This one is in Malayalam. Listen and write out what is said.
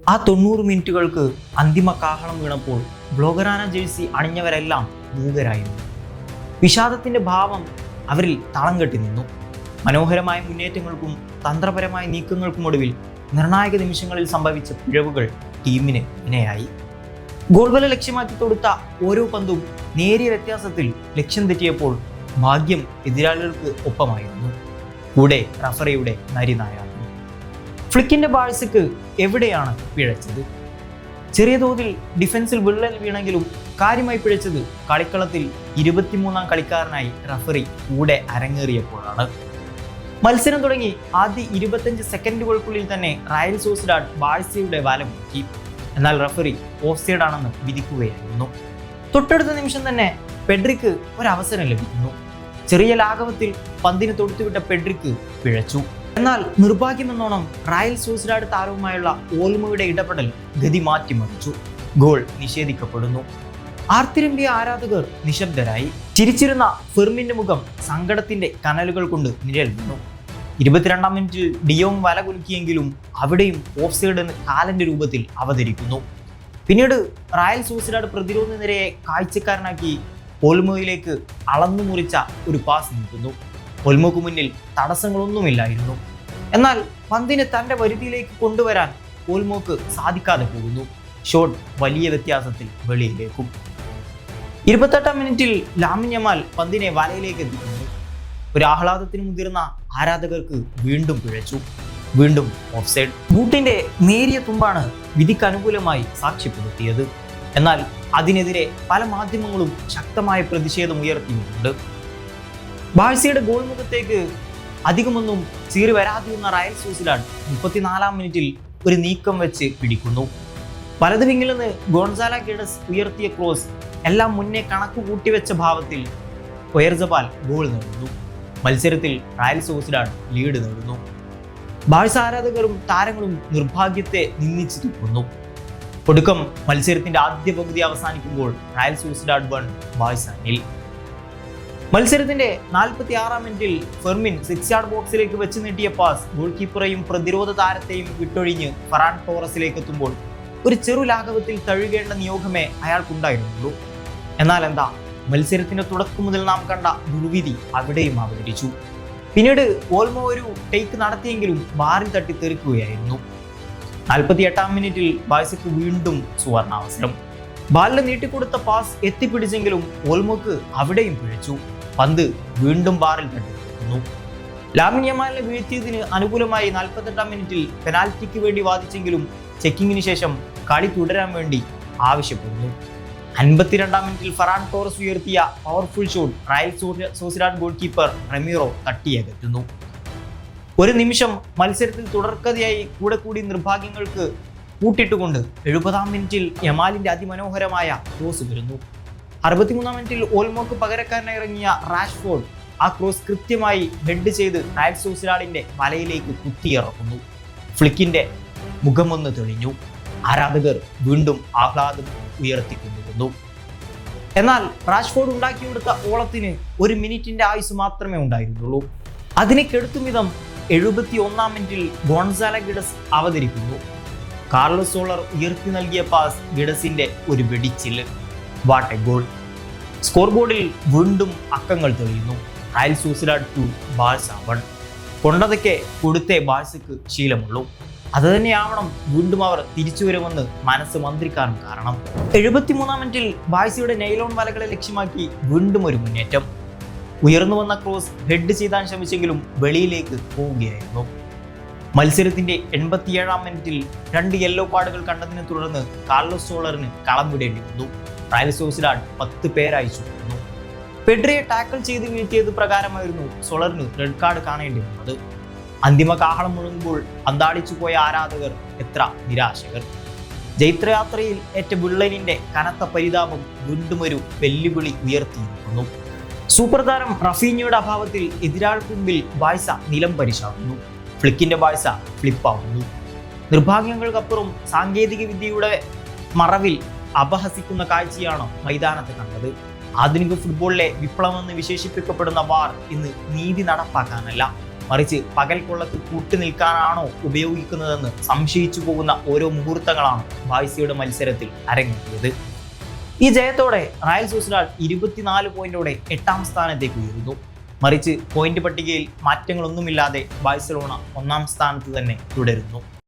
ആ 90 മിനിറ്റുകൾക്ക് അന്തിമ കാഹളം വീണപ്പോൾ ബ്ലോഗറാന ജേഴ്സി അണിഞ്ഞവരെല്ലാം മൂകരായിരുന്നു. വിഷാദത്തിന്റെ ഭാവം അവരിൽ തളം കെട്ടി നിന്നു. മനോഹരമായ മുന്നേറ്റങ്ങൾക്കും തന്ത്രപരമായ നീക്കങ്ങൾക്കുമൊടുവിൽ നിർണായക നിമിഷങ്ങളിൽ സംഭവിച്ച പിഴവുകൾ ടീമിന് ഇണയായി. ഗോൾവല ലക്ഷ്യമാക്കി തൊടുത്ത ഓരോ പന്തും നേരിയ വ്യത്യാസത്തിൽ ലക്ഷ്യം തെറ്റിയപ്പോൾ ഭാഗ്യം എതിരാളികൾക്ക് ഒപ്പമായിരുന്നു, കൂടെ റഫറിയുടെ നരിനായായിരുന്നു. ഫ്ലിക്കിന്റെ ബാഴ്സക്ക് എവിടെയാണ് പിഴച്ചത്? ചെറിയ തോതിൽ ഡിഫൻസിൽ വിള്ളൽ വീണെങ്കിലും കാര്യമായി പിഴച്ചത് കളിക്കളത്തിൽ 23-ാം കളിക്കാരനായി റഫറി കൂടെ അരങ്ങേറിയപ്പോഴാണ്. മത്സരം തുടങ്ങി ആദ്യ 25 സെക്കൻഡുകൾക്കുള്ളിൽ തന്നെ റയൽ സോസിഡാഡ് ബാഴ്സയുടെ വല മുക്കി. എന്നാൽ റഫറി ഓഫ്സൈഡ് ആണെന്ന് വിധിക്കുകയായിരുന്നു. തൊട്ടടുത്ത നിമിഷം തന്നെ പെഡ്രിക്ക് ഒരവസരം ലഭിക്കുന്നു. ചെറിയ ലാഘവത്തിൽ പന്തിന് തൊടുത്തുവിട്ട പെഡ്രിക്ക് പിഴച്ചു. എന്നാൽ നിർഭാഗ്യമെന്നോണം റയൽ സോസിഡാഡ് താരവുമായുള്ള ഓൽമോയുടെ ഇടപെടൽ ഗതി മാറ്റിമറിച്ചു. ഗോൾ നിഷേധിക്കപ്പെടുന്നു. ആർത്തിരമ്പിയ ആരാധകർ നിശബ്ദരായി. ചിരിച്ചിരുന്ന ഫെർമിന്റെ മുഖം സങ്കടത്തിന്റെ കനലുകൾ കൊണ്ട് നിഴലിരുന്നു. 22-ാം മിനിറ്റിൽ ഡിയോങ് വല കുലുക്കിയെങ്കിലും അവിടെയും ഓഫ്സൈഡ് എന്ന് കാലന്റെ രൂപത്തിൽ അവതരിക്കുന്നു. പിന്നീട് റയൽ സോസിഡാഡ് പ്രതിരോധ നിരയെ കാഴ്ചക്കാരനാക്കി ഓൽമോയിലേക്ക് അളന്നു മുറിച്ച ഒരു പാസ് നീട്ടുന്നു. ഓൽമോക്ക് മുന്നിൽ തടസ്സങ്ങളൊന്നുമില്ലായിരുന്നു. എന്നാൽ പന്തിനെ തന്റെ പരിധിയിലേക്ക് കൊണ്ടുവരാൻ ഓൽമോക്ക് സാധിക്കാതെ പോകുന്നു. ഷോട്ട് വലിയ വ്യത്യാസത്തിൽ വെളിയിലേക്കും. 28-ാം മിനിറ്റിൽ ലാമിൻ യമാൽ പന്തിനെ വലയിലേക്ക് എത്തിക്കുന്നു. ഒരു ആഹ്ലാദത്തിന് മുതിർന്ന ആരാധകർക്ക് വീണ്ടും പിഴച്ചു. വീണ്ടും ഓഫ്സൈഡ്. ബൂട്ടിന്റെ നേരിയ തുമ്പാണ് വിധിക്ക് അനുകൂലമായി സാക്ഷ്യപ്പെടുത്തിയത്. എന്നാൽ അതിനെതിരെ പല മാധ്യമങ്ങളും ശക്തമായ പ്രതിഷേധം ഉയർത്തിയിട്ടുണ്ട്. ബാഴ്സയുടെ ഗോൾ മുഖത്തേക്ക് അധികമൊന്നും ചീറി വരാതിരുന്ന റയൽ സോസിഡാഡ് 34-ാം മിനിറ്റിൽ ഒരു നീക്കം വെച്ച് പിടിക്കുന്നു. വലത് വിങ്ങിൽ നിന്ന് ഗോൺസാല ഗെഡസ് ഉയർത്തിയ ക്രോസ് എല്ലാം മുന്നേ കണക്ക് കൂട്ടിവെച്ച ഭാവത്തിൽ ഒയർസബാൽ ഗോൾ നേടുന്നു. മത്സരത്തിൽ റയൽ സോസിഡാഡ് ലീഡ് നേടുന്നു. ബാഴ്സ ആരാധകരും താരങ്ങളും നിർഭാഗ്യത്തെ നിന്ദിച്ചു തുപ്പുന്നു. ഒടുക്കം മത്സരത്തിന്റെ ആദ്യ പകുതി അവസാനിക്കുമ്പോൾ റയൽ സോസിഡാഡ് 1 ബാഴ്സ 0. മത്സരത്തിന്റെ 46-ാം മിനിറ്റിൽ ഫെർമിൻ 6 യാർഡ് ബോക്സിലേക്ക് വെച്ച് നീട്ടിയ പാസ് ഗോൾ കീപ്പറെയും പ്രതിരോധ താരത്തെയും വിട്ടൊഴിഞ്ഞ് ഫെറാൻ ടോറസിലേക്ക് എത്തുമ്പോൾ ഒരു ചെറു ലാഘവത്തിൽ തഴുകേണ്ട നിയോഗമേ അയാൾക്കുണ്ടായിരുന്നുള്ളൂ. എന്നാൽ എന്താ, മത്സരത്തിന്റെ തുടക്കം മുതൽ നാം കണ്ട ദുർവിധി അവിടെയും അവതരിച്ചു. പിന്നീട് ഓൽമോ ഒരു ടേക്ക് നടത്തിയെങ്കിലും ബാറിൽ തട്ടി തെറിക്കുകയായിരുന്നു. 48-ാം മിനിറ്റിൽ ബാഴ്സയ്ക്ക് വീണ്ടും സുവർണാവസരം. ബാലിന് നീട്ടിക്കൊടുത്ത പാസ് എത്തിപ്പിടിച്ചെങ്കിലും ഓൽമോക്ക് അവിടെയും പിഴച്ചു. പന്ത് വീണ്ടും ബാറിൽ തട്ടിക്കുന്നു. ലാമിൻ യമാലിനെ വീഴ്ത്തിയതിന് അനുകൂലമായി 48-ാം മിനിറ്റിൽ പെനാൽറ്റിക്ക് വേണ്ടി വാദിച്ചെങ്കിലും ചെക്കിങ്ങിന് ശേഷം കളി തുടരാൻ വേണ്ടി ആവശ്യപ്പെടുന്നു. 52-ാം മിനിറ്റിൽ ഫെറാൻ ടോറസ് ഉയർത്തിയ powerful shot Real Sociedad goal keeper Remiro തട്ടിയകറ്റുന്നു. ഒരു നിമിഷം മത്സരത്തിൽ തുടർക്കഥയായി കൂടി നിർഭാഗ്യങ്ങൾക്ക് കൂട്ടിട്ടുകൊണ്ട് 70-ാം മിനിറ്റിൽ യമാലിന്റെ അതിമനോഹരമായ ക്രോസ് വരുന്നു. 63-ാം മിനിറ്റിൽ ഓൽമോക്ക് പകരക്കാരനായി ഇറങ്ങിയ റാഷ്ഫോർഡ് ആ ക്രോസ് കൃത്യമായി ഹെഡ് ചെയ്ത് റയൽ സോസിഡാഡിന്റെ വലയിലേക്ക് കുത്തിയിറക്കുന്നു. ഫ്ലിക്കിന്റെ മുഖമൊന്ന് തെളിഞ്ഞു. ആരാധകർ വീണ്ടും ആഹ്ലാദം ഉയർത്തിക്കൊണ്ടിരുന്നു. എന്നാൽ റാഷ്ഫോർഡ് ഉണ്ടാക്കിയെടുത്ത ഓളത്തിന് 1 മിനിറ്റിന്റെ ആയുസ് മാത്രമേ ഉണ്ടായിരുന്നുള്ളൂ. അതിനെ കെടുത്തും വിധം 71-ാം മിനിറ്റിൽ ഗോൺസാല ഗെഡസ് അവതരിക്കുന്നു. കാർലോസ് സോളർ ഉയർത്തി നൽകിയ പാസ് ഗെഡസിന്റെ ഒരു വെടിച്ചില്. What a goal! സ്കോർ ബോർഡിൽ വീണ്ടും അക്കങ്ങൾ തെളിയുന്നു. Real Sociedad 2 Barca 1. കൊണ്ടതൊക്കെ കൊടുത്തേ ബാഴ്സക്ക് ശീലമുള്ളൂ. അത് തന്നെയാവണം വീണ്ടും അവർ തിരിച്ചു വരുമെന്ന് മനസ്സ് മന്ത്രിക്കാനും കാരണം. 73-ാം മിനിറ്റിൽ ബാഴ്സയുടെ നൈലോൺ വലകളെ ലക്ഷ്യമാക്കി വീണ്ടും ഒരു മുന്നേറ്റം. ഉയർന്നു വന്ന ക്രോസ് ഹെഡ് ചെയ്താൻ ശ്രമിച്ചെങ്കിലും വെളിയിലേക്ക് പോവുകയായിരുന്നു. മത്സരത്തിന്റെ 87-ാം മിനിറ്റിൽ 2 യെല്ലോ കാർഡുകൾ കണ്ടതിനെ തുടർന്ന് കാർലോസ് സോളറിന് കളം വിടേണ്ടി വന്നു. റയൽ സോസിഡാഡ് 10 പേരായി ചുരുങ്ങുന്നു. പെഡ്രിയെ ടാക്കിൾ ചെയ്ത് വീഴ്ത്തിയത് പ്രകാരമായിരുന്നു സോളറിന് റെഡ് കാർഡ് കാണേണ്ടി വന്നത്. അന്തിമ കാഹളം മുഴങ്ങുമ്പോൾ അന്താളിച്ചു പോയ ആരാധകർ എത്ര നിരാശകർ! ജൈത്രയാത്രയിൽ ഏറ്റ വിള്ളലിന്റെ കനത്ത പരിതാപം വീണ്ടും ഒരു വെല്ലുവിളി ഉയർത്തിയിരിക്കുന്നു. സൂപ്പർ താരം റഫീഞ്ഞയുടെ അഭാവത്തിൽ എതിരാൾക്ക് മുമ്പിൽ ബാഴ്സ നിലം പരിശാകുന്നു. ഫ്ലിക്കിന്റെ ബാഴ്സ ഫ്ലിപ്പാവുന്നു. നിർഭാഗ്യങ്ങൾക്കപ്പുറം സാങ്കേതിക വിദ്യയുടെ മറവിൽ അപഹസിക്കുന്ന കാഴ്ചയാണ് മൈതാനത്ത് കണ്ടത്. ആധുനിക ഫുട്ബോളിലെ വിപ്ലവമെന്ന് വിശേഷിപ്പിക്കപ്പെടുന്ന വാർ ഇന്ന് നീതി നടപ്പാക്കാനല്ല, മറിച്ച് പകൽ കൊള്ളക്ക് കൂട്ടുനിൽക്കാനാണോ ഉപയോഗിക്കുന്നതെന്ന് സംശയിച്ചു പോകുന്ന ഓരോ മുഹൂർത്തങ്ങളാണ് ബാഴ്സയുടെ മത്സരത്തിൽ അരങ്ങേറിയത്. ഈ ജയത്തോടെ റയൽ സൊസിഡാഡ് 24 പോയിന്റോടെ 8ാം സ്ഥാനത്തേക്ക് ഉയരുന്നു. മറിച്ച് പോയിന്റ് പട്ടികയിൽ മാറ്റങ്ങളൊന്നുമില്ലാതെ ബാഴ്സലോണ 1ാം സ്ഥാനത്ത് തന്നെ തുടരുന്നു.